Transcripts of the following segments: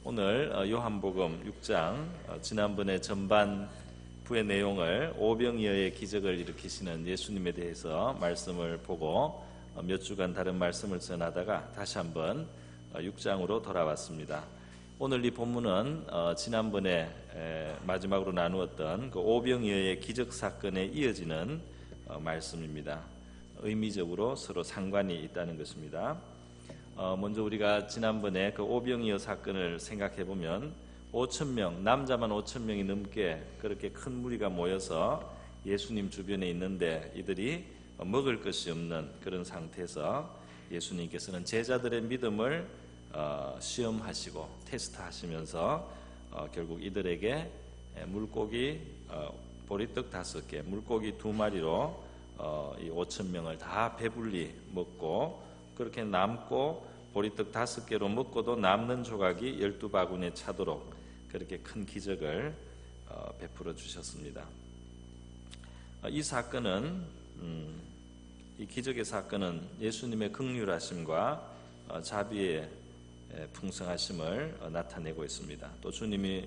오늘 요한복음 6장 지난번에 전반부의 내용을 오병이어의 기적을 일으키시는 예수님에 대해서 말씀을 보고 몇 주간 다른 말씀을 전하다가 다시 한번 6장으로 돌아왔습니다. 오늘 이 본문은 지난번에 마지막으로 나누었던 그 오병이어의 기적 사건에 이어지는 말씀입니다. 의미적으로 서로 상관이 있다는 것입니다. 먼저 우리가 지난번에 그 오병이어 사건을 생각해 보면 5,000명, 남자만 5,000명이 넘게 그렇게 큰 무리가 모여서 예수님 주변에 있는데 이들이 먹을 것이 없는 그런 상태에서 예수님께서는 제자들의 믿음을 시험하시고 테스트하시면서 결국 이들에게 물고기 보리떡 5개, 물고기 2마리로 이 5,000명을 다 배불리 먹고 그렇게 남고 보리떡 5개로 먹고도 남는 조각이 12바구니에 차도록 그렇게 큰 기적을 베풀어 주셨습니다. 이 사건은 이 기적의 사건은 예수님의 긍휼하심과 자비의 풍성하심을 나타내고 있습니다. 또 주님이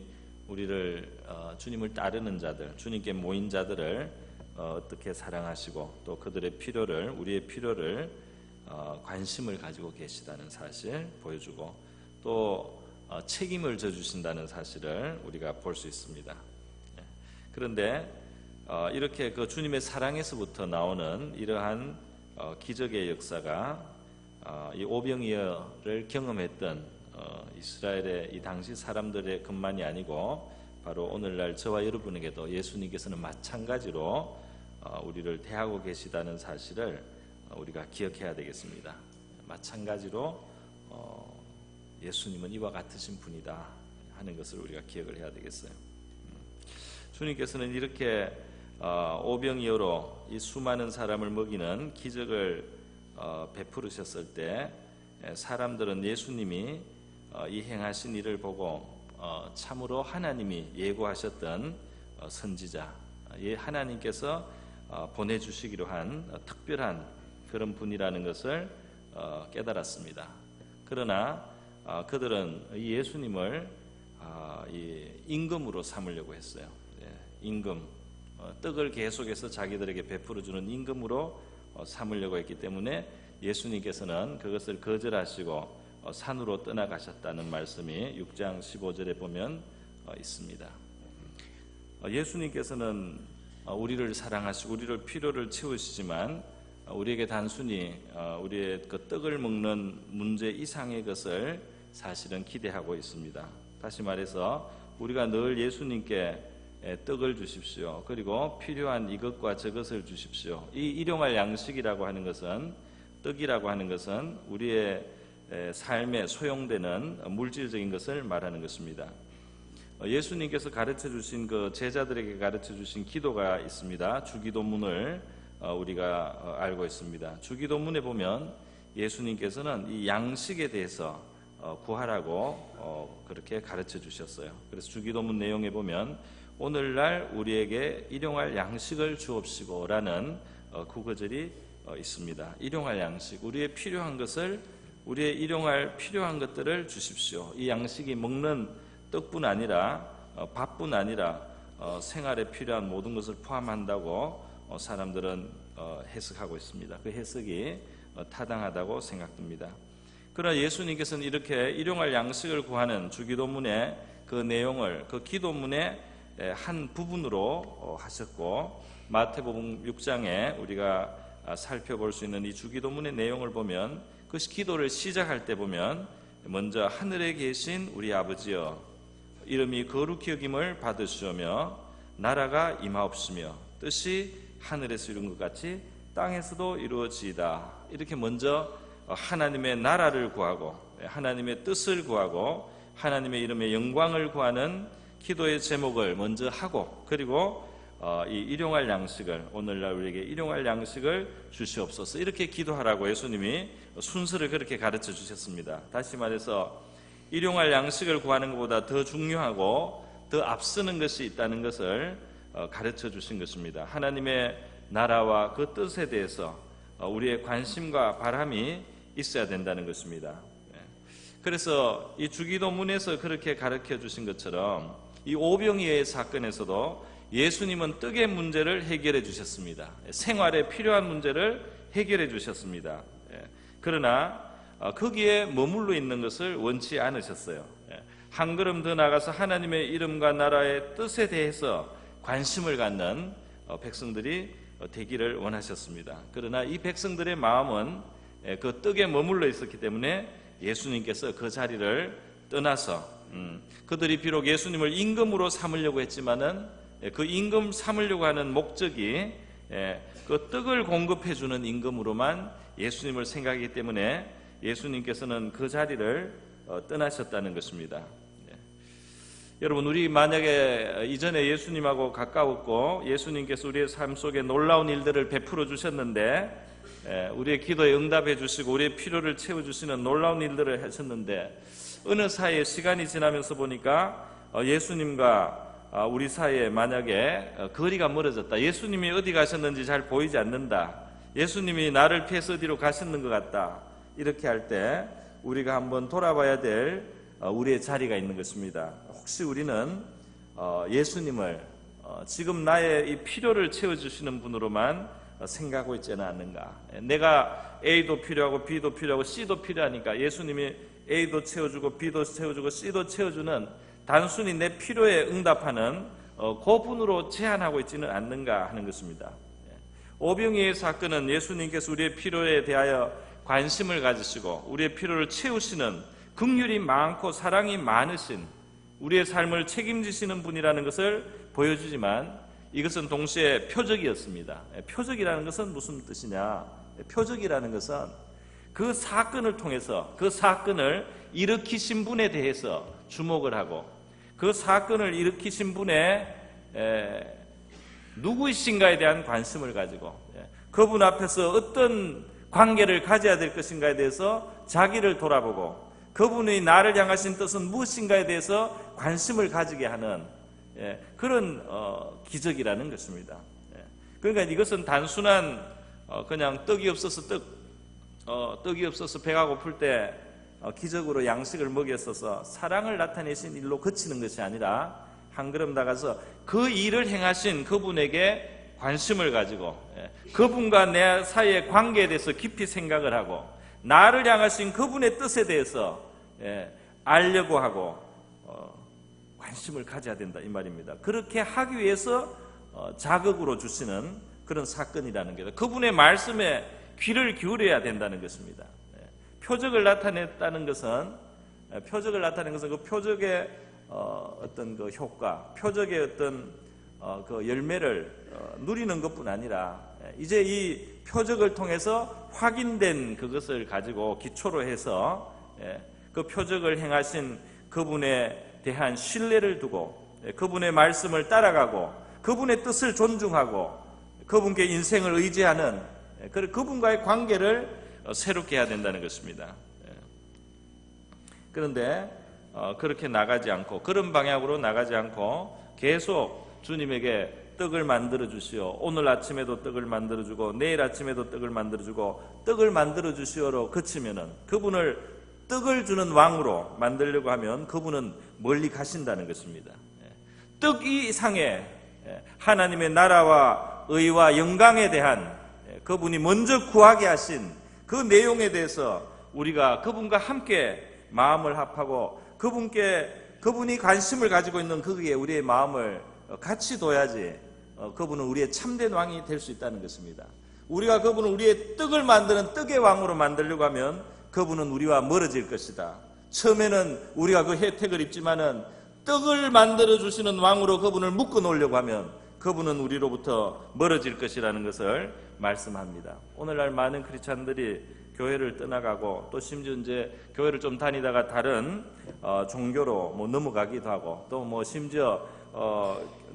주님을 따르는 자들, 주님께 모인 자들을 어떻게 사랑하시고 또 그들의 우리의 필요를 관심을 가지고 계시다는 사실 보여주고 또 책임을 져주신다는 사실을 우리가 볼 수 있습니다. 그런데 이렇게 그 주님의 사랑에서부터 나오는 이러한 기적의 역사가 이 오병이어를 경험했던 이스라엘의 이 당시 사람들의 것만이 아니고 바로 오늘날 저와 여러분에게도 예수님께서는 마찬가지로 우리를 대하고 계시다는 사실을 우리가 기억해야 되겠습니다. 마찬가지로 예수님은 이와 같으신 분이다 하는 것을 우리가 기억을 해야 되겠어요. 주님께서는 이렇게 오병이어로 이 수많은 사람을 먹이는 기적을 베풀으셨을 때 사람들은 예수님이 이 행하신 일을 보고 참으로 하나님이 예고하셨던 선지자, 하나님께서 보내주시기로 한 특별한 그런 분이라는 것을 깨달았습니다. 그러나 그들은 이 예수님을 임금으로 삼으려고 했어요. 임금, 떡을 계속해서 자기들에게 베풀어주는 임금으로 삼으려고 했기 때문에 예수님께서는 그것을 거절하시고 산으로 떠나가셨다는 말씀이 6장 15절에 보면 있습니다. 예수님께서는 우리를 사랑하시고 우리를 필요를 채우시지만 우리에게 단순히 우리의 그 떡을 먹는 문제 이상의 것을 사실은 기대하고 있습니다. 다시 말해서 우리가 늘 예수님께 떡을 주십시오. 그리고 필요한 이것과 저것을 주십시오. 이 일용할 양식이라고 하는 것은, 떡이라고 하는 것은 우리의 삶에 소용되는 물질적인 것을 말하는 것입니다. 예수님께서 가르쳐 주신 그 제자들에게 가르쳐 주신 기도가 있습니다. 주기도문을 우리가 알고 있습니다. 주기도문에 보면 예수님께서는 이 양식에 대해서 구하라고 그렇게 가르쳐 주셨어요. 그래서 주기도문 내용에 보면 오늘날 우리에게 일용할 양식을 주옵시고 라는 구구절이 있습니다. 일용할 양식, 우리의 필요한 것을, 우리의 일용할 필요한 것들을 주십시오. 이 양식이 먹는 떡뿐 아니라 밥뿐 아니라 생활에 필요한 모든 것을 포함한다고 사람들은 해석하고 있습니다. 그 해석이 타당하다고 생각됩니다. 그러나 예수님께서는 이렇게 일용할 양식을 구하는 주기도문의 그 내용을 그 기도문의 한 부분으로 하셨고, 마태복음 6장에 우리가 살펴볼 수 있는 이 주기도문의 내용을 보면 그 기도를 시작할 때 보면 먼저 하늘에 계신 우리 아버지여 이름이 거룩히 여김을 받으시오며 나라가 임하옵시며 뜻이 하늘에서 이룬 것 같이 땅에서도 이루어지이다. 이렇게 먼저 하나님의 나라를 구하고 하나님의 뜻을 구하고 하나님의 이름의 영광을 구하는 기도의 제목을 먼저 하고, 그리고 이 일용할 양식을, 오늘날 우리에게 일용할 양식을 주시옵소서 이렇게 기도하라고 예수님이 순서를 그렇게 가르쳐 주셨습니다. 다시 말해서 일용할 양식을 구하는 것보다 더 중요하고 더 앞서는 것이 있다는 것을 가르쳐 주신 것입니다. 하나님의 나라와 그 뜻에 대해서 우리의 관심과 바람이 있어야 된다는 것입니다. 그래서 이 주기도문에서 그렇게 가르쳐 주신 것처럼 이 오병이어의 사건에서도 예수님은 떡의 문제를 해결해 주셨습니다. 생활에 필요한 문제를 해결해 주셨습니다. 그러나 거기에 머물러 있는 것을 원치 않으셨어요. 한 걸음 더 나가서 하나님의 이름과 나라의 뜻에 대해서 관심을 갖는 백성들이 되기를 원하셨습니다. 그러나 이 백성들의 마음은 그 떡에 머물러 있었기 때문에 예수님께서 그 자리를 떠나서 그들이 비록 예수님을 임금으로 삼으려고 했지만은 그 임금 삼으려고 하는 목적이 그 떡을 공급해 주는 임금으로만 예수님을 생각하기 때문에 예수님께서는 그 자리를 떠나셨다는 것입니다. 여러분, 우리 만약에 이전에 예수님하고 가까웠고 예수님께서 우리의 삶 속에 놀라운 일들을 베풀어 주셨는데 우리의 기도에 응답해 주시고 우리의 필요를 채워주시는 놀라운 일들을 하셨는데 어느 사이에 시간이 지나면서 보니까 예수님과 우리 사이에 만약에 거리가 멀어졌다. 예수님이 어디 가셨는지 잘 보이지 않는다. 예수님이 나를 피해서 어디로 가셨는 것 같다. 이렇게 할 때 우리가 한번 돌아봐야 될 우리의 자리가 있는 것입니다. 혹시 우리는 예수님을 지금 나의 이 필요를 채워주시는 분으로만 생각하고 있지는 않는가? 내가 A도 필요하고 B도 필요하고 C도 필요하니까 예수님이 A도 채워주고 B도 채워주고 C도 채워주는 단순히 내 필요에 응답하는 그 분으로 제한하고 있지는 않는가 하는 것입니다. 오병이어의 사건은 예수님께서 우리의 필요에 대하여 관심을 가지시고 우리의 필요를 채우시는 긍휼이 많고 사랑이 많으신 우리의 삶을 책임지시는 분이라는 것을 보여주지만 이것은 동시에 표적이었습니다. 표적이라는 것은 무슨 뜻이냐? 표적이라는 것은 그 사건을 통해서 그 사건을 일으키신 분에 대해서 주목을 하고 그 사건을 일으키신 분의 누구이신가에 대한 관심을 가지고 그분 앞에서 어떤 관계를 가져야 될 것인가에 대해서 자기를 돌아보고 그분이 나를 향하신 뜻은 무엇인가에 대해서 관심을 가지게 하는 그런 기적이라는 것입니다. 그러니까 이것은 단순한 그냥 떡이 없어서 배가 고플 때 기적으로 양식을 먹였어서 사랑을 나타내신 일로 그치는 것이 아니라 한 걸음 나가서 그 일을 행하신 그분에게 관심을 가지고 그분과 내 사이의 관계에 대해서 깊이 생각을 하고 나를 향하신 그분의 뜻에 대해서 알려고 하고 관심을 가져야 된다 이 말입니다. 그렇게 하기 위해서 자극으로 주시는 그런 사건이라는 게 그분의 말씀에 귀를 기울여야 된다는 것입니다. 표적을 나타냈다는 것은 그 표적의 어떤 그 효과, 표적의 어떤 그 열매를 누리는 것뿐 아니라 이제 이 표적을 통해서 확인된 그것을 가지고 기초로 해서 그 표적을 행하신 그분에 대한 신뢰를 두고 그분의 말씀을 따라가고 그분의 뜻을 존중하고 그분께 인생을 의지하는 그분과의 관계를 새롭게 해야 된다는 것입니다. 그런데 그렇게 나가지 않고 그런 방향으로 나가지 않고 계속 주님에게 떡을 만들어 주시오. 오늘 아침에도 떡을 만들어 주고 내일 아침에도 떡을 만들어 주고 떡을 만들어 주시오로 그치면은 그분을 떡을 주는 왕으로 만들려고 하면 그분은 멀리 가신다는 것입니다. 떡 이상의 하나님의 나라와 의와 영광에 대한 그분이 먼저 구하게 하신 그 내용에 대해서 우리가 그분과 함께 마음을 합하고 그분이 관심을 가지고 있는 거기에 우리의 마음을 같이 둬야지 그분은 우리의 참된 왕이 될 수 있다는 것입니다. 우리가 그분을 우리의 떡을 만드는 떡의 왕으로 만들려고 하면 그분은 우리와 멀어질 것이다. 처음에는 우리가 그 혜택을 입지만은 떡을 만들어 주시는 왕으로 그분을 묶어 놓으려고 하면 그분은 우리로부터 멀어질 것이라는 것을 말씀합니다. 오늘날 많은 크리스찬들이 교회를 떠나가고 또 심지어 이제 교회를 좀 다니다가 다른 종교로 넘어가기도 하고 또 심지어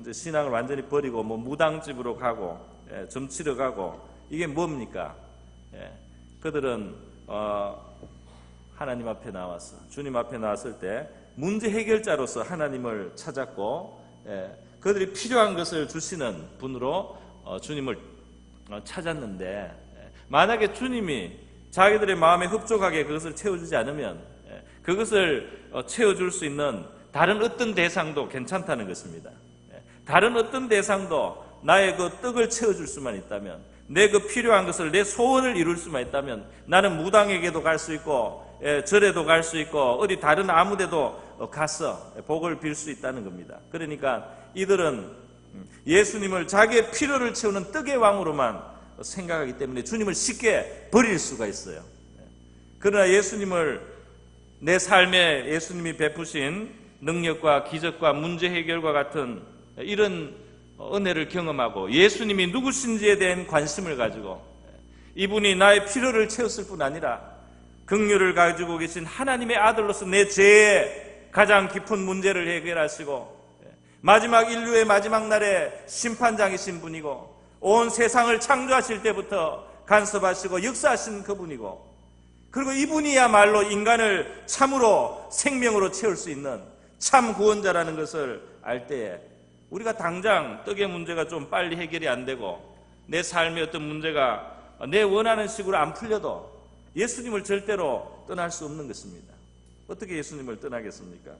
이제 신앙을 완전히 버리고 무당집으로 가고 점치러 가고 이게 뭡니까? 그들은 하나님 앞에 나와서 주님 앞에 나왔을 때 문제 해결자로서 하나님을 찾았고 그들이 필요한 것을 주시는 분으로 주님을 찾았는데 만약에 주님이 자기들의 마음에 흡족하게 그것을 채워주지 않으면 그것을 채워줄 수 있는 다른 어떤 대상도 괜찮다는 것입니다. 다른 어떤 대상도 나의 그 떡을 채워줄 수만 있다면, 내 그 필요한 것을, 내 소원을 이룰 수만 있다면 나는 무당에게도 갈 수 있고 절에도 갈 수 있고 어디 다른 아무 데도 가서 복을 빌 수 있다는 겁니다. 그러니까 이들은 예수님을 자기의 필요를 채우는 떡의 왕으로만 생각하기 때문에 주님을 쉽게 버릴 수가 있어요. 그러나 예수님을, 내 삶에 예수님이 베푸신 능력과 기적과 문제 해결과 같은 이런 은혜를 경험하고 예수님이 누구신지에 대한 관심을 가지고 이분이 나의 필요를 채웠을 뿐 아니라 긍휼을 가지고 계신 하나님의 아들로서 내 죄의 가장 깊은 문제를 해결하시고 마지막 인류의 마지막 날에 심판장이신 분이고 온 세상을 창조하실 때부터 간섭하시고 역사하신 그분이고, 그리고 이분이야말로 인간을 참으로 생명으로 채울 수 있는 참 구원자라는 것을 알 때에 우리가 당장 떡의 문제가 좀 빨리 해결이 안 되고 내 삶의 어떤 문제가 내 원하는 식으로 안 풀려도 예수님을 절대로 떠날 수 없는 것입니다. 어떻게 예수님을 떠나겠습니까?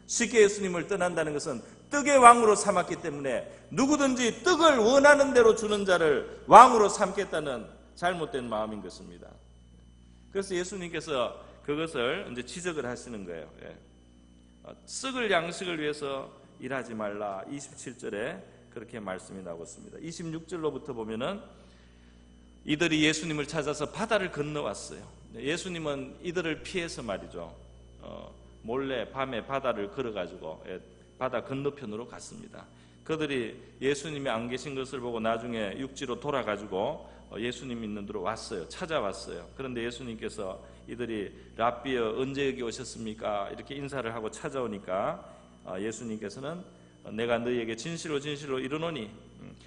쉽게 예수님을 떠난다는 것은 떡의 왕으로 삼았기 때문에 누구든지 떡을 원하는 대로 주는 자를 왕으로 삼겠다는 잘못된 마음인 것입니다. 그래서 예수님께서 그것을 이제 지적을 하시는 거예요. 썩을 양식을 위해서 일하지 말라. 27절에 그렇게 말씀이 나오고 있습니다. 26절로부터 보면은 이들이 예수님을 찾아서 바다를 건너왔어요. 예수님은 이들을 피해서 말이죠, 몰래 밤에 바다를 걸어가지고 바다 건너편으로 갔습니다. 그들이 예수님이 안 계신 것을 보고 나중에 육지로 돌아가지고 예수님 있는 데로 왔어요. 찾아왔어요. 그런데 예수님께서 이들이 랍비여 언제 여기 오셨습니까? 이렇게 인사를 하고 찾아오니까 예수님께서는 내가 너희에게 진실로 진실로 이르노니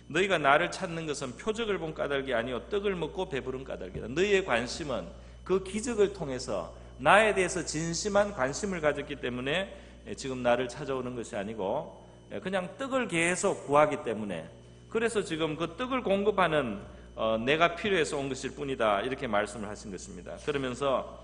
너희가 나를 찾는 것은 표적을 본 까닭이 아니요 떡을 먹고 배부른 까닭이다. 너희의 관심은 그 기적을 통해서 나에 대해서 진심한 관심을 가졌기 때문에 지금 나를 찾아오는 것이 아니고 그냥 떡을 계속 구하기 때문에, 그래서 지금 그 떡을 공급하는 내가 필요해서 온 것일 뿐이다, 이렇게 말씀을 하신 것입니다. 그러면서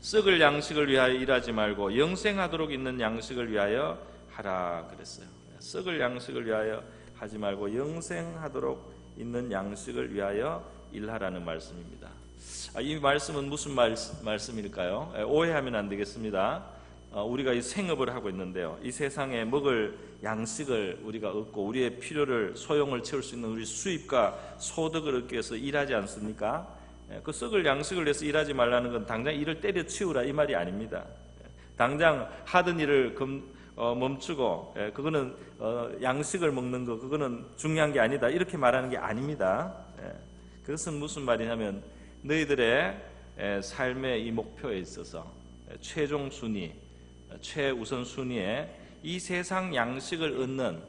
썩을 양식을 위하여 일하지 말고 영생하도록 있는 양식을 위하여 하라 그랬어요. 썩을 양식을 위하여 하지 말고 영생하도록 있는 양식을 위하여 일하라는 말씀입니다. 이 말씀은 무슨 말씀일까요? 오해하면 안 되겠습니다. 우리가 이 생업을 하고 있는데요, 이 세상에 먹을 양식을 우리가 얻고 우리의 필요를, 소용을 채울 수 있는 우리 수입과 소득을 얻기 위해서 일하지 않습니까? 그 썩을 양식을 위해서 일하지 말라는 건 당장 일을 때려치우라 이 말이 아닙니다. 당장 하던 일을 멈추고 그거는 양식을 먹는 거, 그거는 중요한 게 아니다, 이렇게 말하는 게 아닙니다. 그것은 무슨 말이냐면 너희들의 삶의 이 목표에 있어서 최종 순위, 최우선 순위에 이 세상 양식을 얻는,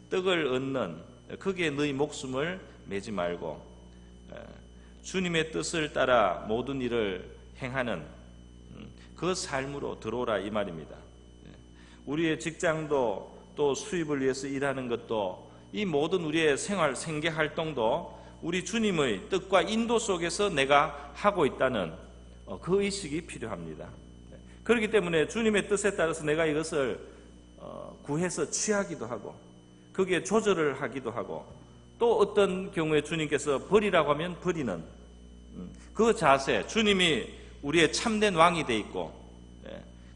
떡을 얻는 거기에 너희 목숨을 매지 말고 주님의 뜻을 따라 모든 일을 행하는 그 삶으로 들어오라 이 말입니다. 우리의 직장도 또 수입을 위해서 일하는 것도, 이 모든 우리의 생활, 생계 활동도 우리 주님의 뜻과 인도 속에서 내가 하고 있다는 그 의식이 필요합니다. 그렇기 때문에 주님의 뜻에 따라서 내가 이것을 구해서 취하기도 하고 거기에 조절을 하기도 하고, 또 어떤 경우에 주님께서 버리라고 하면 버리는 그 자세, 주님이 우리의 참된 왕이 돼 있고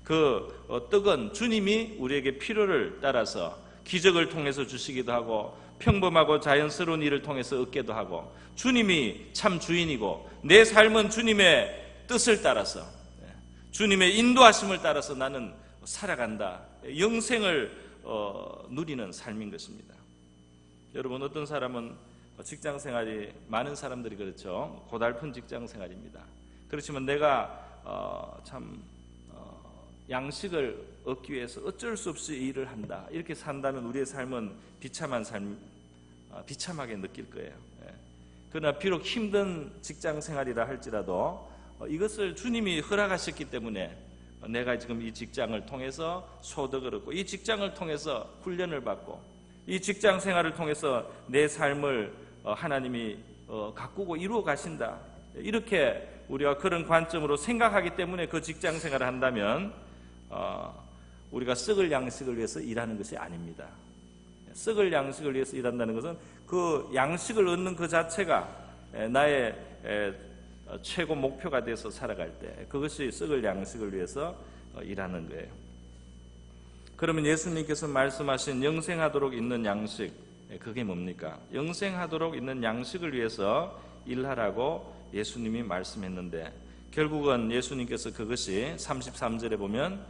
그 떡은 주님이 우리에게 필요를 따라서 기적을 통해서 주시기도 하고 평범하고 자연스러운 일을 통해서 얻기도 하고, 주님이 참 주인이고 내 삶은 주님의 뜻을 따라서, 주님의 인도하심을 따라서 나는 살아간다, 영생을 누리는 삶인 것입니다. 여러분, 어떤 사람은 직장 생활이, 많은 사람들이 그렇죠, 고달픈 직장 생활입니다. 그렇지만 내가 참 양식을 얻기 위해서 어쩔 수 없이 일을 한다, 이렇게 산다면 우리의 삶은 비참한 삶, 비참하게 느낄 거예요. 그러나 비록 힘든 직장 생활이라 할지라도 이것을 주님이 허락하셨기 때문에 내가 지금 이 직장을 통해서 소득을 얻고 이 직장을 통해서 훈련을 받고 이 직장 생활을 통해서 내 삶을 하나님이 가꾸고 이루어 가신다, 이렇게 우리가 그런 관점으로 생각하기 때문에 그 직장 생활을 한다면 우리가 썩을 양식을 위해서 일하는 것이 아닙니다. 썩을 양식을 위해서 일한다는 것은 그 양식을 얻는 그 자체가 나의 최고 목표가 돼서 살아갈 때 그것이 썩을 양식을 위해서 일하는 거예요. 그러면 예수님께서 말씀하신 영생하도록 있는 양식, 그게 뭡니까? 영생하도록 있는 양식을 위해서 일하라고 예수님이 말씀했는데 결국은 예수님께서 그것이 33절에 보면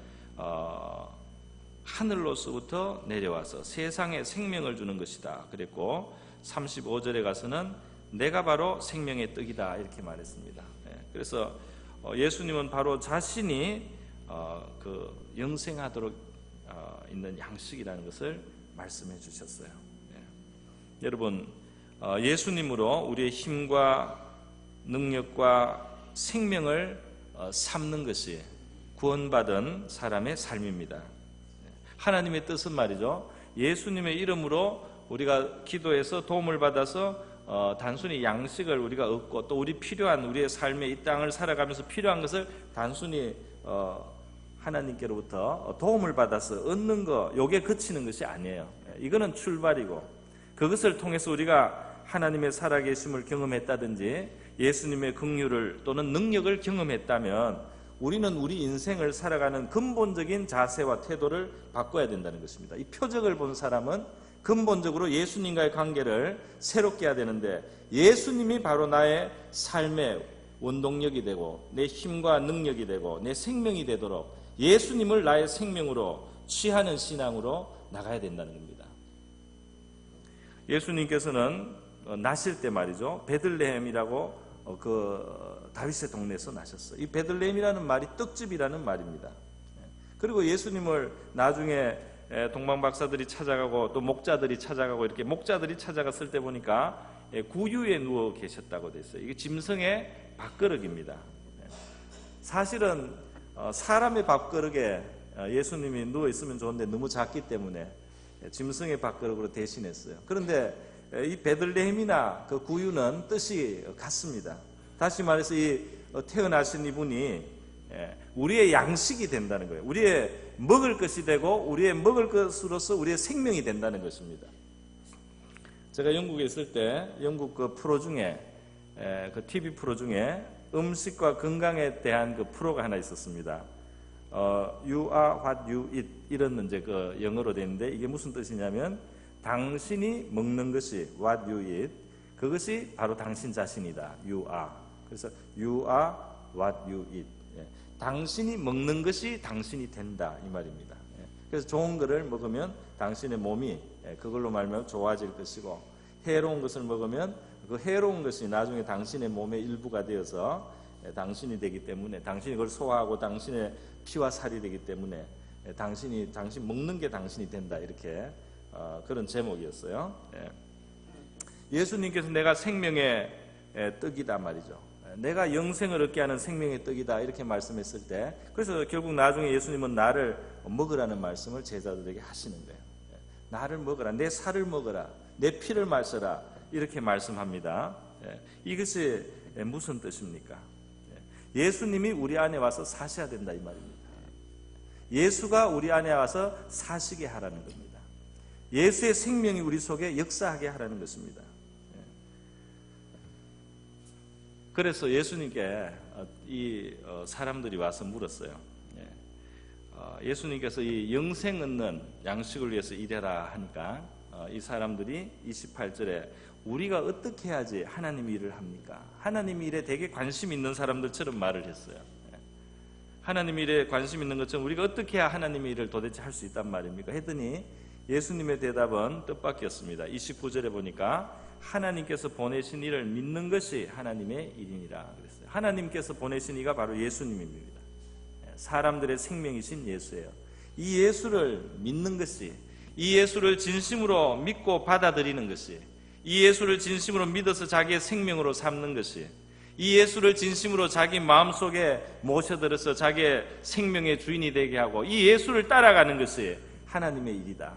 하늘로서부터 내려와서 세상에 생명을 주는 것이다 그랬고 35절에 가서는 내가 바로 생명의 떡이다 이렇게 말했습니다. 그래서 예수님은 바로 자신이 그 영생하도록 있는 양식이라는 것을 말씀해 주셨어요. 여러분, 예수님으로 우리의 힘과 능력과 생명을 삼는 것이 구원받은 사람의 삶입니다. 하나님의 뜻은 말이죠, 예수님의 이름으로 우리가 기도해서 도움을 받아서 단순히 양식을 우리가 얻고 또 우리 필요한 우리의 삶의 이 땅을 살아가면서 필요한 것을 단순히 하나님께로부터 도움을 받아서 얻는 거, 요게 그치는 것이 아니에요. 이거는 출발이고 그것을 통해서 우리가 하나님의 살아계심을 경험했다든지 예수님의 긍휼을 또는 능력을 경험했다면 우리는 우리 인생을 살아가는 근본적인 자세와 태도를 바꿔야 된다는 것입니다. 이 표적을 본 사람은 근본적으로 예수님과의 관계를 새롭게 해야 되는데 예수님이 바로 나의 삶의 원동력이 되고 내 힘과 능력이 되고 내 생명이 되도록 예수님을 나의 생명으로 취하는 신앙으로 나가야 된다는 겁니다. 예수님께서는 나실 때 말이죠, 베들레헴이라고 그 다윗의 동네에서 나셨어요. 이 베들레헴이라는 말이 떡집이라는 말입니다. 그리고 예수님을 나중에 동방박사들이 찾아가고 또 목자들이 찾아가고 이렇게 목자들이 찾아갔을 때 보니까 구유에 누워 계셨다고 됐어요. 이게 짐승의 밥그릇입니다. 사실은 사람의 밥그릇에 예수님이 누워 있으면 좋은데 너무 작기 때문에 짐승의 밥그릇으로 대신했어요. 그런데 이 베들레헴이나 그 구유는 뜻이 같습니다. 다시 말해서 이 태어나신 이분이 우리의 양식이 된다는 거예요. 우리의 먹을 것이 되고 우리의 먹을 것으로서 우리의 생명이 된다는 것입니다. 제가 영국에 있을 때 영국 그 프로 중에 그 TV 프로 중에 음식과 건강에 대한 그 프로가 하나 있었습니다. You are what you eat 이런 이제 그 영어로 되는데 이게 무슨 뜻이냐면 당신이 먹는 것이 what you eat 그것이 바로 당신 자신이다. You are. 그래서 you are what you eat. 당신이 먹는 것이 당신이 된다 이 말입니다. 그래서 좋은 것을 먹으면 당신의 몸이 그걸로 말하면 좋아질 것이고 해로운 것을 먹으면 그 해로운 것이 나중에 당신의 몸의 일부가 되어서 당신이 되기 때문에 당신이 그걸 소화하고 당신의 피와 살이 되기 때문에 당신 먹는 게 당신이 된다 이렇게 그런 제목이었어요. 예수님께서 내가 생명의 떡이다 말이죠. 내가 영생을 얻게 하는 생명의 떡이다 이렇게 말씀했을 때 그래서 결국 나중에 예수님은 나를 먹으라는 말씀을 제자들에게 하시는 거예요. 나를 먹으라, 내 살을 먹으라, 내 피를 마셔라 이렇게 말씀합니다. 이것이 무슨 뜻입니까? 예수님이 우리 안에 와서 사셔야 된다 이 말입니다. 예수가 우리 안에 와서 사시게 하라는 겁니다. 예수의 생명이 우리 속에 역사하게 하라는 것입니다. 그래서 예수님께 이 사람들이 와서 물었어요. 예수님께서 이 영생 얻는 양식을 위해서 일해라 하니까 이 사람들이 28절에 우리가 어떻게 해야지 하나님 일을 합니까? 하나님 일에 되게 관심 있는 사람들처럼 말을 했어요. 하나님 일에 관심 있는 것처럼 우리가 어떻게 해야 하나님 일을 도대체 할 수 있단 말입니까? 했더니 예수님의 대답은 뜻밖이었습니다. 29절에 보니까 하나님께서 보내신 이를 믿는 것이 하나님의 일이니라 그랬어요. 하나님께서 보내신 이가 바로 예수님입니다. 사람들의 생명이신 예수예요. 이 예수를 믿는 것이, 이 예수를 진심으로 믿고 받아들이는 것이, 이 예수를 진심으로 믿어서 자기의 생명으로 삼는 것이, 이 예수를 진심으로 자기 마음속에 모셔들어서 자기의 생명의 주인이 되게 하고 이 예수를 따라가는 것이 하나님의 일이다.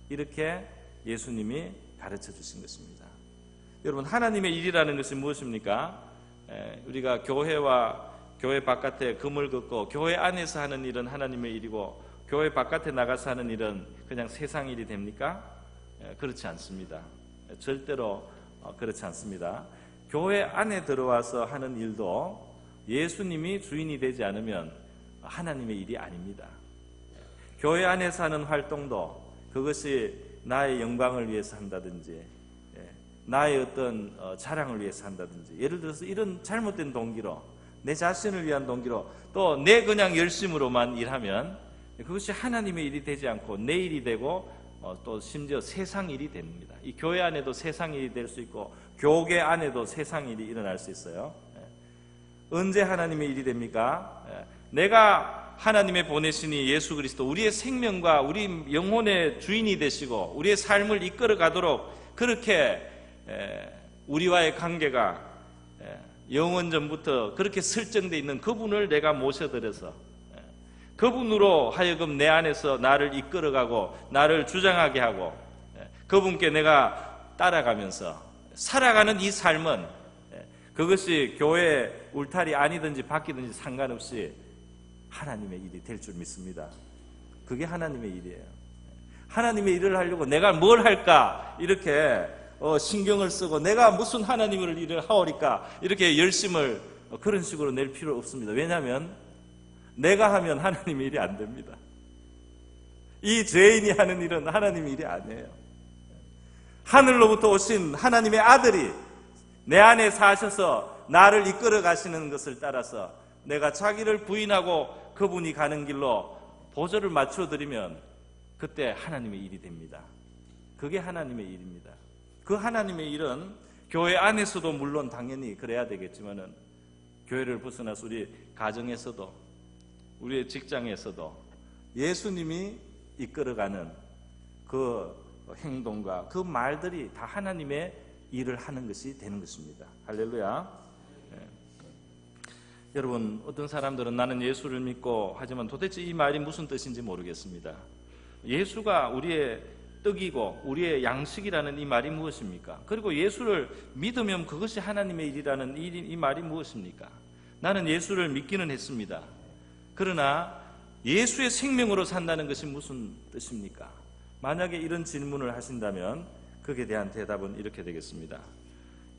이렇게 예수님이 가르쳐 주신 것입니다. 여러분, 하나님의 일이라는 것이 무엇입니까? 우리가 교회와 교회 바깥에 금을 긋고 교회 안에서 하는 일은 하나님의 일이고 교회 바깥에 나가서 하는 일은 그냥 세상 일이 됩니까? 그렇지 않습니다. 절대로 그렇지 않습니다. 교회 안에 들어와서 하는 일도 예수님이 주인이 되지 않으면 하나님의 일이 아닙니다. 교회 안에서 하는 활동도 그것이 나의 영광을 위해서 한다든지 나의 어떤 자랑을 위해서 한다든지, 예를 들어서 이런 잘못된 동기로, 내 자신을 위한 동기로, 또 내 그냥 열심으로만 일하면 그것이 하나님의 일이 되지 않고 내 일이 되고 또 심지어 세상 일이 됩니다. 이 교회 안에도 세상 일이 될 수 있고 교계 안에도 세상 일이 일어날 수 있어요. 언제 하나님의 일이 됩니까? 내가 하나님의 보내시니 예수 그리스도, 우리의 생명과 우리 영혼의 주인이 되시고 우리의 삶을 이끌어 가도록 그렇게 우리와의 관계가 영원 전부터 그렇게 설정되어 있는 그분을 내가 모셔드려서 그분으로 하여금 내 안에서 나를 이끌어가고 나를 주장하게 하고 그분께 내가 따라가면서 살아가는 이 삶은 그것이 교회 울타리 아니든지 밖이든지 상관없이 하나님의 일이 될 줄 믿습니다. 그게 하나님의 일이에요. 하나님의 일을 하려고 내가 뭘 할까 이렇게 신경을 쓰고 내가 무슨 하나님을 일을 하오리까 이렇게 열심을 그런 식으로 낼 필요 없습니다. 왜냐하면 내가 하면 하나님의 일이 안 됩니다. 이 죄인이 하는 일은 하나님의 일이 아니에요. 하늘로부터 오신 하나님의 아들이 내 안에 사셔서 나를 이끌어 가시는 것을 따라서 내가 자기를 부인하고 그분이 가는 길로 보조를 맞춰드리면 그때 하나님의 일이 됩니다. 그게 하나님의 일입니다. 그 하나님의 일은 교회 안에서도 물론 당연히 그래야 되겠지만은 교회를 벗어나서 우리 가정에서도 우리의 직장에서도 예수님이 이끌어가는 그 행동과 그 말들이 다 하나님의 일을 하는 것이 되는 것입니다. 할렐루야. 여러분, 어떤 사람들은 나는 예수를 믿고 하지만 도대체 이 말이 무슨 뜻인지 모르겠습니다. 예수가 우리의 떡이고 우리의 양식이라는 이 말이 무엇입니까? 그리고 예수를 믿으면 그것이 하나님의 일이라는 이 말이 무엇입니까? 나는 예수를 믿기는 했습니다. 그러나 예수의 생명으로 산다는 것이 무슨 뜻입니까? 만약에 이런 질문을 하신다면 거기에 대한 대답은 이렇게 되겠습니다.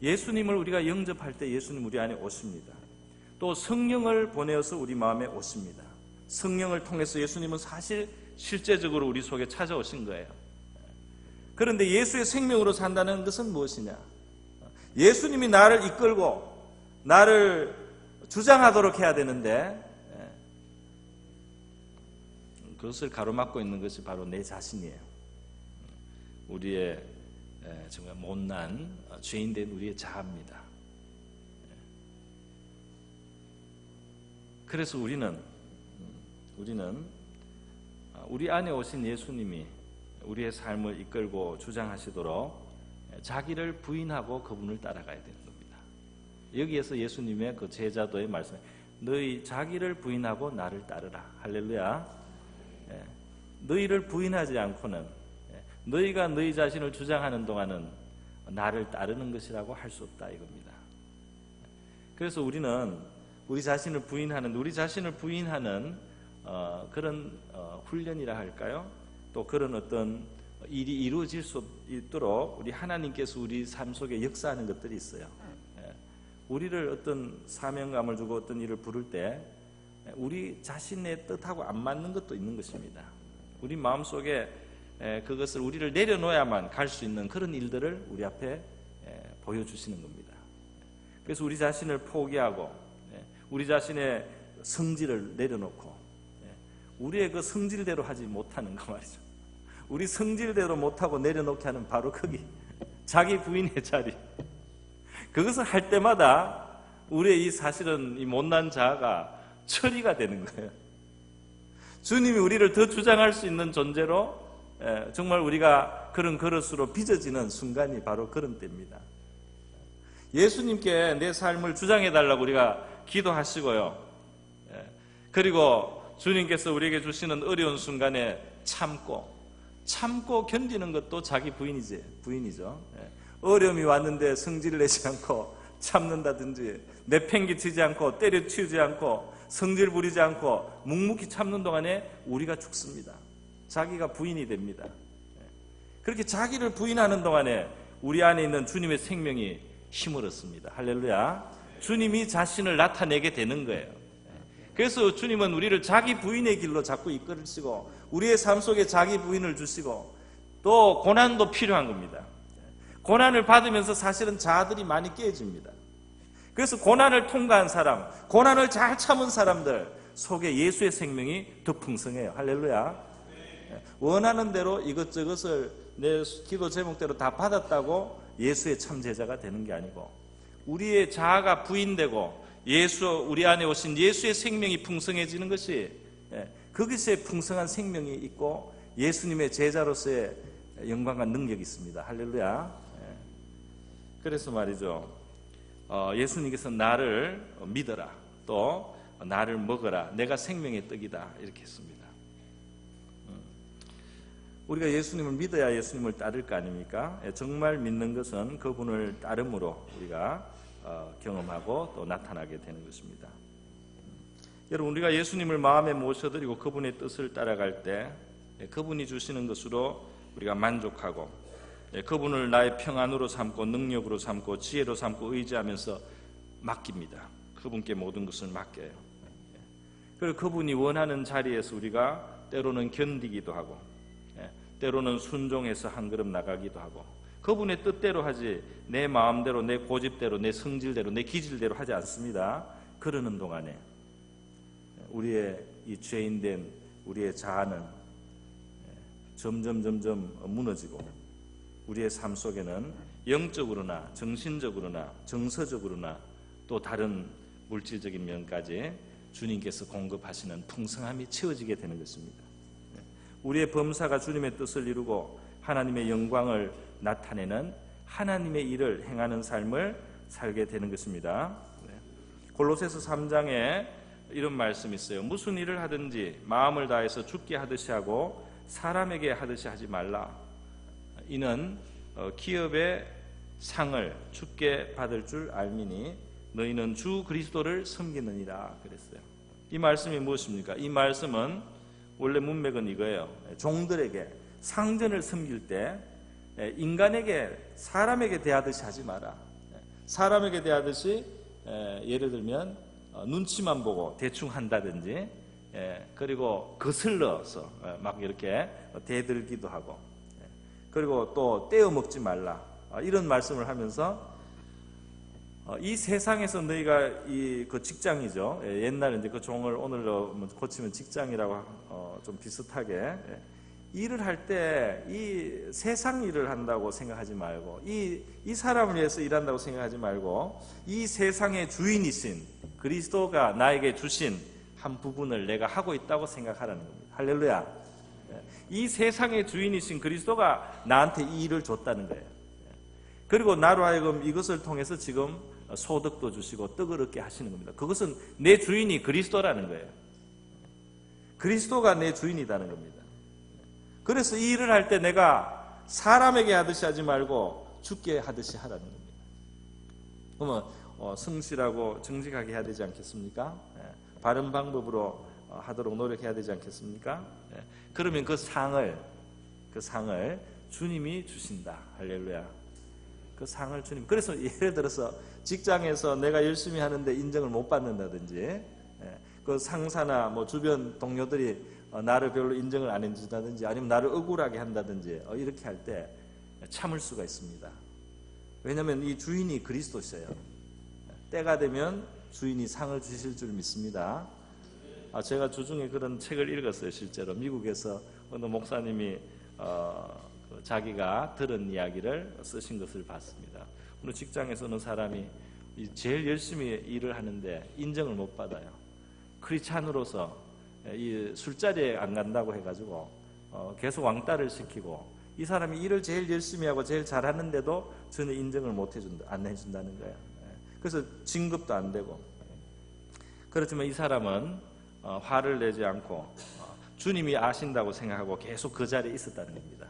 예수님을 우리가 영접할 때 예수님 우리 안에 오십니다. 또 성령을 보내어서 우리 마음에 오십니다. 성령을 통해서 예수님은 사실 실제적으로 우리 속에 찾아오신 거예요. 그런데 예수의 생명으로 산다는 것은 무엇이냐? 예수님이 나를 이끌고 나를 주장하도록 해야 되는데 그것을 가로막고 있는 것이 바로 내 자신이에요. 우리의 정말 못난 죄인된 우리의 자아입니다. 그래서 우리는 우리 안에 오신 예수님이 우리의 삶을 이끌고 주장하시도록 자기를 부인하고 그분을 따라가야 되는 겁니다. 여기에서 예수님의 그 제자도의 말씀, 너희 자기를 부인하고 나를 따르라. 할렐루야. 너희를 부인하지 않고는 너희가 너희 자신을 주장하는 동안은 나를 따르는 것이라고 할 수 없다 이겁니다. 그래서 우리는 우리 자신을 부인하는 그런 훈련이라 할까요? 또 그런 어떤 일이 이루어질 수 있도록 우리 하나님께서 우리 삶 속에 역사하는 것들이 있어요. 우리를 어떤 사명감을 주고 어떤 일을 부를 때 우리 자신의 뜻하고 안 맞는 것도 있는 것입니다. 우리 마음속에 그것을 우리를 내려놓아야만 갈 수 있는 그런 일들을 우리 앞에 보여주시는 겁니다. 그래서 우리 자신을 포기하고 우리 자신의 성질을 내려놓고 우리의 그 성질대로 하지 못하는 거 말이죠. 우리 성질대로 못하고 내려놓게 하는 바로 거기 자기 부인의 자리. 그것을 할 때마다 우리의 이 사실은 이 못난 자아가 처리가 되는 거예요. 주님이 우리를 더 주장할 수 있는 존재로 정말 우리가 그런 그릇으로 빚어지는 순간이 바로 그런 때입니다. 예수님께 내 삶을 주장해달라고 우리가 기도하시고요. 그리고 주님께서 우리에게 주시는 어려운 순간에 참고 견디는 것도 자기 부인이죠. 어려움이 왔는데 성질을 내지 않고 참는다든지, 내팽개치지 않고 때려치우지 않고 성질 부리지 않고 묵묵히 참는 동안에 우리가 죽습니다. 자기가 부인이 됩니다. 그렇게 자기를 부인하는 동안에 우리 안에 있는 주님의 생명이 힘을 얻습니다. 할렐루야. 주님이 자신을 나타내게 되는 거예요. 그래서 주님은 우리를 자기 부인의 길로 자꾸 이끌으시고 우리의 삶 속에 자기 부인을 주시고 또 고난도 필요한 겁니다. 고난을 받으면서 사실은 자아들이 많이 깨집니다. 그래서 고난을 통과한 사람, 고난을 잘 참은 사람들 속에 예수의 생명이 더 풍성해요. 할렐루야. 원하는 대로 이것저것을 내 기도 제목대로 다 받았다고 예수의 참 제자가 되는 게 아니고 우리의 자아가 부인되고 우리 안에 오신 예수의 생명이 풍성해지는 것이, 그것에 풍성한 생명이 있고 예수님의 제자로서의 영광과 능력이 있습니다. 할렐루야. 그래서 말이죠, 예수님께서 나를 믿어라, 또 나를 먹어라, 내가 생명의 떡이다, 이렇게 했습니다. 우리가 예수님을 믿어야 예수님을 따를 거 아닙니까? 정말 믿는 것은 그분을 따름으로 우리가 경험하고 또 나타나게 되는 것입니다. 여러분, 우리가 예수님을 마음에 모셔드리고 그분의 뜻을 따라갈 때 그분이 주시는 것으로 우리가 만족하고 그분을 나의 평안으로 삼고 능력으로 삼고 지혜로 삼고 의지하면서 맡깁니다. 그분께 모든 것을 맡겨요. 그리고 그분이 원하는 자리에서 우리가 때로는 견디기도 하고 때로는 순종해서 한 걸음 나가기도 하고 그분의 뜻대로 하지 내 마음대로 내 고집대로 내 성질대로 내 기질대로 하지 않습니다. 그러는 동안에 우리의 이 죄인된 우리의 자아는 점점 무너지고 우리의 삶 속에는 영적으로나 정신적으로나 정서적으로나 또 다른 물질적인 면까지 주님께서 공급하시는 풍성함이 채워지게 되는 것입니다. 우리의 범사가 주님의 뜻을 이루고 하나님의 영광을 나타내는 하나님의 일을 행하는 삶을 살게 되는 것입니다. 골로새서 3장에 이런 말씀이 있어요. 무슨 일을 하든지 마음을 다해서 주께 하듯이 하고 사람에게 하듯이 하지 말라. 이는 기업의 상을 주께 받을 줄 알미니 너희는 주 그리스도를 섬기느니라 그랬어요. 이 말씀이 무엇입니까? 이 말씀은 원래 문맥은 이거예요. 종들에게 상전을 섬길 때 인간에게 사람에게 대하듯이 하지 마라. 사람에게 대하듯이 예를 들면 눈치만 보고 대충 한다든지 그리고 거슬러서 막 이렇게 대들기도 하고 그리고 또 떼어 먹지 말라 이런 말씀을 하면서 이 세상에서 너희가 그 직장이죠. 옛날에 이제 그 종을 오늘로 고치면 직장이라고 좀 비슷하게 일을 할 때 이 세상 일을 한다고 생각하지 말고 이 사람을 위해서 일한다고 생각하지 말고 이 세상의 주인이신 그리스도가 나에게 주신 한 부분을 내가 하고 있다고 생각하라는 겁니다. 할렐루야. 이 세상의 주인이신 그리스도가 나한테 이 일을 줬다는 거예요. 그리고 나로 하여금 이것을 통해서 지금 소득도 주시고 떡을 얻게 하시는 겁니다. 그것은 내 주인이 그리스도라는 거예요. 그리스도가 내 주인이라는 겁니다. 그래서 이 일을 할 때 내가 사람에게 하듯이 하지 말고 주께 하듯이 하라는 겁니다. 그러면 성실하고 정직하게 해야 되지 않겠습니까? 바른 방법으로 하도록 노력해야 되지 않겠습니까? 그러면 그 상을 주님이 주신다. 할렐루야. 그 상을 주님. 그래서 예를 들어서 직장에서 내가 열심히 하는데 인정을 못 받는다든지, 그 상사나 뭐 주변 동료들이 나를 별로 인정을 안 해준다든지, 아니면 나를 억울하게 한다든지, 이렇게 할 때 참을 수가 있습니다. 왜냐하면 이 주인이 그리스도셔요. 때가 되면 주인이 상을 주실 줄 믿습니다. 제가 주중에 그런 책을 읽었어요. 실제로 미국에서 어느 목사님이 자기가 들은 이야기를 쓰신 것을 봤습니다. 어느 직장에서 어느 사람이 제일 열심히 일을 하는데 인정을 못 받아요. 크리스찬으로서 이 술자리에 안 간다고 해가지고 계속 왕따를 시키고, 이 사람이 일을 제일 열심히 하고 제일 잘하는데도 전혀 인정을 안 해준다는 거예요. 그래서 진급도 안 되고. 그렇지만 이 사람은 화를 내지 않고 주님이 아신다고 생각하고 계속 그 자리에 있었다는 겁니다.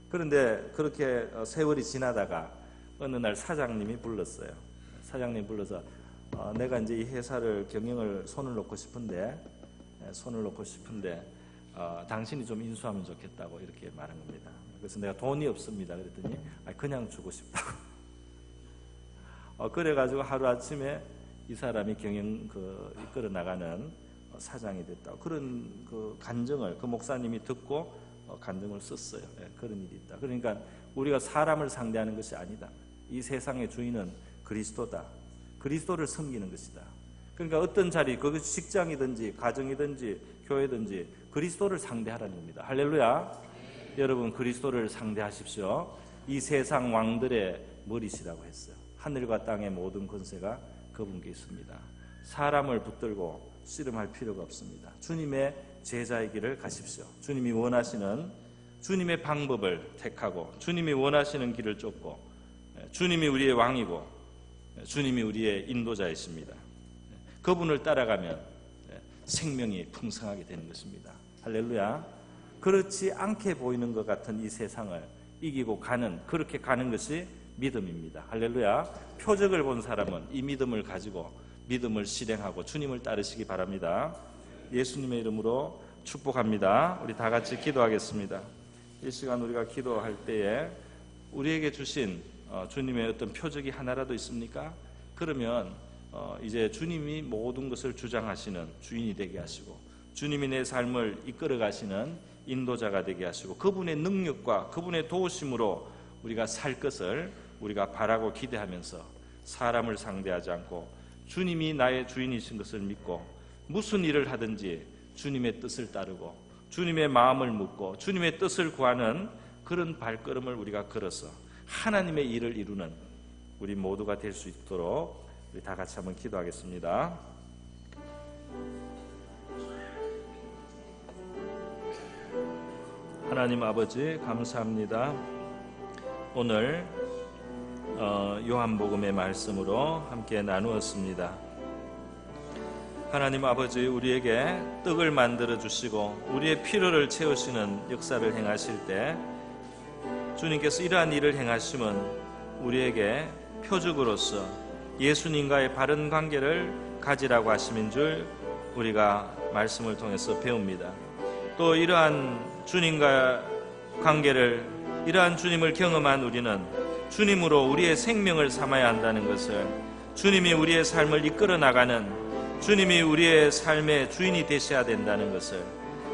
그런데 그렇게 세월이 지나다가 어느 날 사장님이 불렀어요. 사장님 불러서 내가 이제 이 회사를 경영을 손을 놓고 싶은데 당신이 좀 인수하면 좋겠다고 이렇게 말한 겁니다. 그래서 내가 돈이 없습니다. 그랬더니 그냥 주고 싶다고. 그래가지고 하루 아침에 이 사람이 경영 이끌어 나가는 사장이 됐다. 그런 간증을 목사님이 듣고 간증을 썼어요. 그런 일이 있다. 그러니까 우리가 사람을 상대하는 것이 아니다. 이 세상의 주인은 그리스도다. 그리스도를 섬기는 것이다. 그러니까 어떤 자리, 그것이 직장이든지 가정이든지 교회든지 그리스도를 상대하라는 겁니다. 할렐루야. 여러분 그리스도를 상대하십시오. 이 세상 왕들의 머리시라고 했어요. 하늘과 땅의 모든 권세가 그분께 있습니다. 사람을 붙들고 씨름할 필요가 없습니다. 주님의 제자의 길을 가십시오. 주님이 원하시는 주님의 방법을 택하고 주님이 원하시는 길을 쫓고 주님이 우리의 왕이고 주님이 우리의 인도자이십니다. 그분을 따라가면 생명이 풍성하게 되는 것입니다. 할렐루야. 그렇지 않게 보이는 것 같은 이 세상을 이기고 그렇게 가는 것이 믿음입니다. 할렐루야. 표적을 본 사람은 이 믿음을 가지고 믿음을 실행하고 주님을 따르시기 바랍니다. 예수님의 이름으로 축복합니다. 우리 다 같이 기도하겠습니다. 이 시간 우리가 기도할 때에 우리에게 주신 주님의 어떤 표적이 하나라도 있습니까? 그러면 이제 주님이 모든 것을 주장하시는 주인이 되게 하시고 주님이 내 삶을 이끌어 가시는 인도자가 되게 하시고 그분의 능력과 그분의 도우심으로 우리가 살 것을 우리가 바라고 기대하면서 사람을 상대하지 않고 주님이 나의 주인이신 것을 믿고 무슨 일을 하든지 주님의 뜻을 따르고 주님의 마음을 묻고 주님의 뜻을 구하는 그런 발걸음을 우리가 걸어서 하나님의 일을 이루는 우리 모두가 될 수 있도록 우리 다 같이 한번 기도하겠습니다. 하나님 아버지 감사합니다. 오늘 요한복음의 말씀으로 함께 나누었습니다. 하나님 아버지 우리에게 떡을 만들어 주시고 우리의 필요를 채우시는 역사를 행하실 때 주님께서 이러한 일을 행하시면 우리에게 표적으로서 예수님과의 바른 관계를 가지라고 하심인 줄 우리가 말씀을 통해서 배웁니다. 또 이러한 주님과 관계를 이러한 주님을 경험한 우리는 주님으로 우리의 생명을 삼아야 한다는 것을 주님이 우리의 삶을 이끌어 나가는 주님이 우리의 삶의 주인이 되셔야 된다는 것을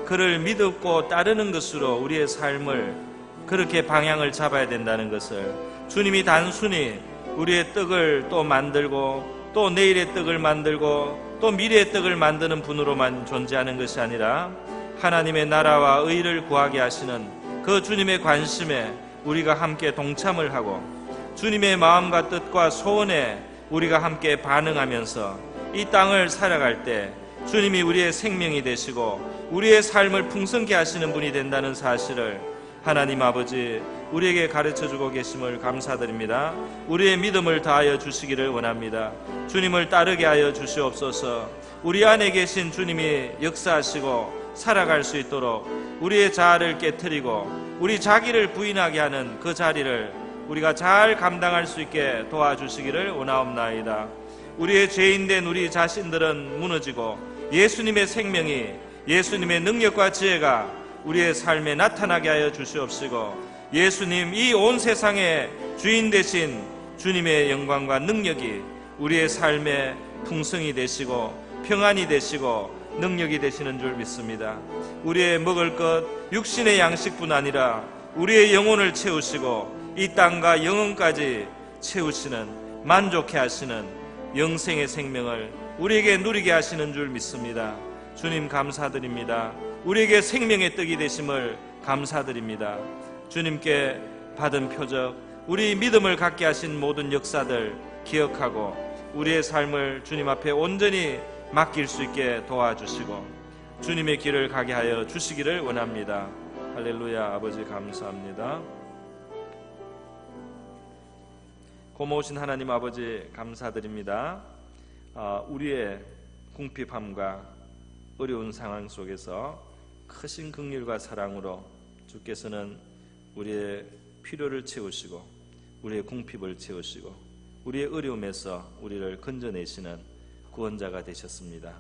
그를 믿고 따르는 것으로 우리의 삶을 그렇게 방향을 잡아야 된다는 것을 주님이 단순히 우리의 떡을 또 만들고 또 내일의 떡을 만들고 또 미래의 떡을 만드는 분으로만 존재하는 것이 아니라 하나님의 나라와 의를 구하게 하시는 그 주님의 관심에 우리가 함께 동참을 하고 주님의 마음과 뜻과 소원에 우리가 함께 반응하면서 이 땅을 살아갈 때 주님이 우리의 생명이 되시고 우리의 삶을 풍성케 하시는 분이 된다는 사실을 하나님 아버지 우리에게 가르쳐주고 계심을 감사드립니다. 우리의 믿음을 다하여 주시기를 원합니다. 주님을 따르게 하여 주시옵소서. 우리 안에 계신 주님이 역사하시고 살아갈 수 있도록 우리의 자아를 깨트리고 우리 자기를 부인하게 하는 그 자리를 우리가 잘 감당할 수 있게 도와주시기를 원하옵나이다. 우리의 죄인된 우리 자신들은 무너지고 예수님의 생명이 예수님의 능력과 지혜가 우리의 삶에 나타나게 하여 주시옵시고 예수님 이 온 세상의 주인 되신 주님의 영광과 능력이 우리의 삶에 풍성이 되시고 평안이 되시고 능력이 되시는 줄 믿습니다. 우리의 먹을 것 육신의 양식뿐 아니라 우리의 영혼을 채우시고 이 땅과 영혼까지 채우시는 만족해 하시는 영생의 생명을 우리에게 누리게 하시는 줄 믿습니다. 주님 감사드립니다. 우리에게 생명의 떡이 되심을 감사드립니다. 주님께 받은 표적 우리 믿음을 갖게 하신 모든 역사들 기억하고 우리의 삶을 주님 앞에 온전히 맡길 수 있게 도와주시고 주님의 길을 가게 하여 주시기를 원합니다. 할렐루야. 아버지 감사합니다. 고마우신 하나님 아버지 감사드립니다. 우리의 궁핍함과 어려운 상황 속에서 크신 긍휼과 사랑으로 주께서는 우리의 필요를 채우시고 우리의 궁핍을 채우시고 우리의 어려움에서 우리를 건져내시는 구원자가 되셨습니다.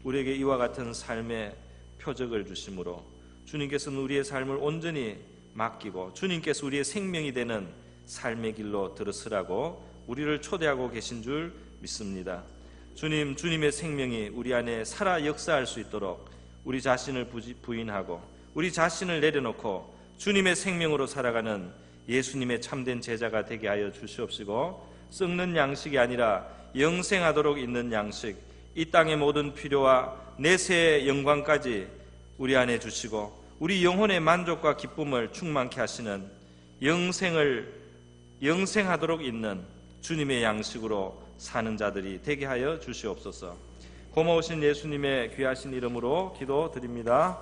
우리에게 이와 같은 삶의 표적을 주심으로 주님께서는 우리의 삶을 온전히 맡기고 주님께서 우리의 생명이 되는 삶의 길로 들어서라고 우리를 초대하고 계신 줄 믿습니다. 주님의 생명이 우리 안에 살아 역사할 수 있도록 우리 자신을 부인하고 우리 자신을 내려놓고 주님의 생명으로 살아가는 예수님의 참된 제자가 되게 하여 주시옵시고, 썩는 양식이 아니라 영생하도록 있는 양식, 이 땅의 모든 필요와 내세의 영광까지 우리 안에 주시고 우리 영혼의 만족과 기쁨을 충만케 하시는 영생하도록 있는 주님의 양식으로 사는 자들이 되게 하여 주시옵소서. 고마우신 예수님의 귀하신 이름으로 기도드립니다.